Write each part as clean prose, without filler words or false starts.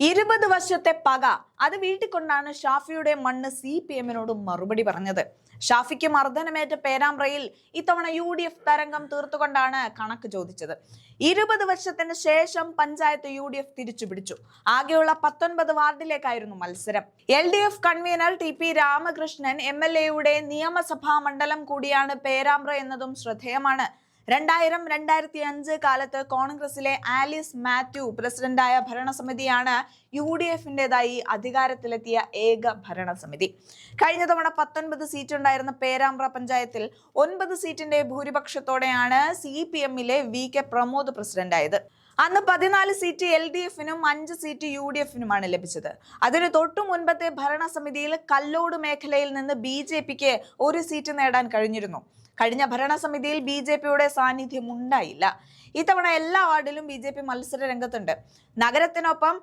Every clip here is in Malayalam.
20 വർഷത്തെ പക അത് വീട്ടിക്കൊണ്ടാണ് ഷാഫിയുടെ മണ്ണ് CPM-നോട് മറുപടി പറഞ്ഞത്. ഷാഫിക്ക് മർദ്ദനമേറ്റ പേരാമ്പ്രയിൽ ഇത്തവണ UDF തരംഗം തീർത്തുകൊണ്ടാണ് കണക്ക് ചോദിച്ചത്. 20 വർഷത്തിന് ശേഷം പഞ്ചായത്ത് UDF തിരിച്ചുപിടിച്ചു. ആകെയുള്ള 19 വാർഡിലേക്കായിരുന്നു മത്സരം. LDF കൺവീനർ TP രാമകൃഷ്ണൻ MLA-യുടെ നിയമസഭാ മണ്ഡലം കൂടിയാണ് പേരാമ്പ്ര എന്നതും ശ്രദ്ധേയമാണ്. 2000-2005 കാലത്ത് കോൺഗ്രസിലെ ആലിസ് മാത്യു പ്രസിഡന്റായ ഭരണസമിതിയാണ് UDF-ന്റേതായി അധികാരത്തിലെത്തിയ ഏക ഭരണസമിതി. കഴിഞ്ഞ തവണ 19 സീറ്റ് ഉണ്ടായിരുന്ന പേരാമ്പ്ര പഞ്ചായത്തിൽ 9 സീറ്റിന്റെ ഭൂരിപക്ഷത്തോടെയാണ് CPM-ലെ VK പ്രമോദ് പ്രസിഡന്റായത്. അന്ന് 14 സീറ്റ് LDF-നും 5 സീറ്റ് UDF-നുമാണ് ലഭിച്ചത്. അതിന് തൊട്ടു മുൻപത്തെ ഭരണസമിതിയിൽ കല്ലോട് മേഖലയിൽ നിന്ന് BJP-ക്ക് ഒരു സീറ്റ് നേടാൻ കഴിഞ്ഞിരുന്നു. കഴിഞ്ഞ ഭരണസമിതിയിൽ BJP-യുടെ സാന്നിധ്യം ഉണ്ടായില്ല. ഇത്തവണ എല്ലാ വാർഡിലും BJP മത്സര രംഗത്തുണ്ട്. നഗരത്തിനൊപ്പം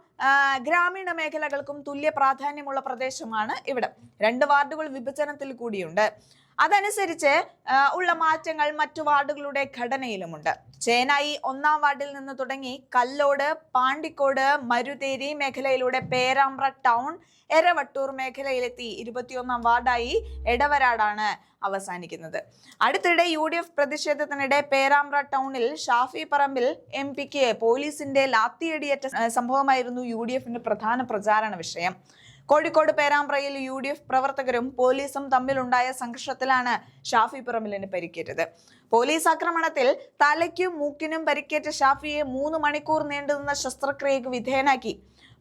ഗ്രാമീണ മേഖലകൾക്കും തുല്യ പ്രാധാന്യമുള്ള പ്രദേശമാണ് ഇവിടം. 2 വാർഡുകൾ വിഭജനത്തിൽ കൂടിയുണ്ട്. അതനുസരിച്ച് ഉള്ള മാറ്റങ്ങൾ മറ്റു വാർഡുകളുടെ ഘടനയിലുമുണ്ട്. ചേനായി 1-ാം വാർഡിൽ നിന്ന് തുടങ്ങി കല്ലോട്, പാണ്ടിക്കോട്, മരുതേരി മേഖലയിലൂടെ പേരാമ്പ്ര ടൗൺ, എരവട്ടൂർ മേഖലയിലെത്തി 21-ാം വാർഡായി എടവരാടാണ് അവസാനിക്കുന്നത്. അടുത്തിടെ UDF പ്രതിഷേധത്തിനിടെ പേരാമ്പ്ര ടൗണിൽ ഷാഫി പറമ്പിൽ MP-ക്ക് പോലീസിന്റെ ലാത്തിയടിയേറ്റ സംഭവമായിരുന്നു UDF-ന്റെ പ്രധാന പ്രചാരണ വിഷയം. കോഴിക്കോട് പേരാമ്പ്രയിൽ UDF പ്രവർത്തകരും പോലീസും തമ്മിലുണ്ടായ സംഘർഷത്തിലാണ് ഷാഫി പറമ്പിലിന് പരിക്കേറ്റത്. പോലീസ് ആക്രമണത്തിൽ തലയ്ക്കും മൂക്കിനും പരിക്കേറ്റ ഷാഫിയെ 3 മണിക്കൂർ നീണ്ടുനിന്ന ശസ്ത്രക്രിയക്ക് വിധേയനാക്കി.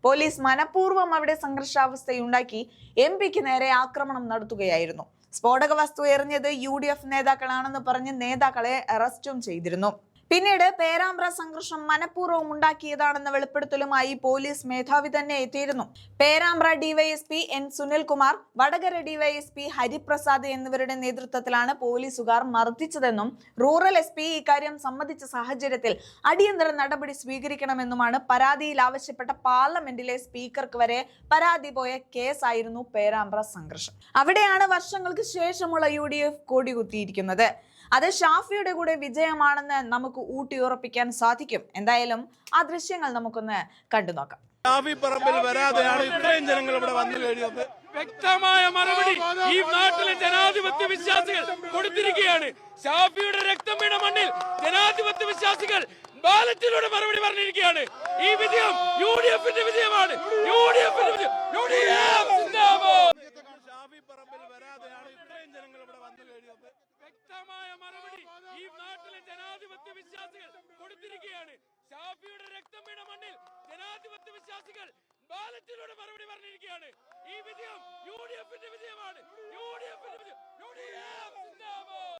പോലീസ് മനഃപൂർവ്വം അവിടെ സംഘർഷാവസ്ഥയുണ്ടാക്കി MP-ക്ക് നേരെ ആക്രമണം നടത്തുകയായിരുന്നു. സ്ഫോടക വസ്തു എറിഞ്ഞത് UDF നേതാക്കളാണെന്ന് പറഞ്ഞ് നേതാക്കളെ അറസ്റ്റും ചെയ്തിരുന്നു. പിന്നീട് പേരാമ്പ്ര സംഘർഷം മനഃപൂർവ്വം ഉണ്ടാക്കിയതാണെന്ന വെളിപ്പെടുത്തലുമായി പോലീസ് മേധാവി തന്നെ എത്തിയിരുന്നു. Perambra DYSP N Sunilkumar, Vadakara DYSP Hariprasad എന്നിവരുടെ നേതൃത്വത്തിലാണ് പോലീസുകാർ മർദ്ദിച്ചതെന്നും റൂറൽ SP ഇക്കാര്യം സമ്മതിച്ച സാഹചര്യത്തിൽ അടിയന്തര നടപടി സ്വീകരിക്കണമെന്നുമാണ് പരാതിയിൽ ആവശ്യപ്പെട്ട പാർലമെന്റിലെ സ്പീക്കർക്ക് വരെ പരാതി പോയ കേസായിരുന്നു പേരാമ്പ്ര സംഘർഷം. അവിടെയാണ് വർഷങ്ങൾക്ക് ശേഷമുള്ള UDF കൊടികുത്തിയിരിക്കുന്നത്. അത് ഷാഫിയുടെ കൂടെ വിജയമാണെന്ന് നമുക്ക് ഊട്ടിയുറപ്പിക്കാൻ സാധിക്കും. എന്തായാലും ആ ദൃശ്യങ്ങൾ നമുക്കൊന്ന് കണ്ടു നോക്കാം. ഷാഫി പറമ്പിൽ വരാതെയാണ് ഇത്രയും ജനങ്ങൾ ഇവിടെ വന്നു കഴിഞ്ഞത്. വ്യക്തമായ മറുപടി ഈ നാട്ടിലെ ജനാധിപത്യ വിശ്വാസികൾ കൊടുത്തിരിക്കുകയാണ്. ഷാഫിയുടെ രക്തം വീണ മണ്ണിൽ ജനാധിപത്യ വിശ്വാസികൾ ബാലറ്റിലൂടെ മറുപടി പറഞ്ഞിരിക്കുകയാണ്. ഈ വിജയം UDF-ന്റെ വിജയമാണ്. ഷാഫി പറമ്പിൽ വരാതെയാണ് ഇത്രയും ജനങ്ങൾ ഇവിടെ വന്നു കഴിഞ്ഞത്. വ്യക്തമായ മറുപടി ഈ നാട്ടിലെ ജനാധിപത്യ വിശ്വാസികൾ കൊടുത്തിരിക്കുകയാണ്. ഷാഫിയുടെ രക്തം വീണ മണ്ണിൽ ജനാധിപത്യ വിശ്വാസികൾ ബാലറ്റിലൂടെ മറുപടി പറഞ്ഞിരിക്കുകയാണ്. ഈ വിജയം UDF-ന്റെ വിജയമാണ്.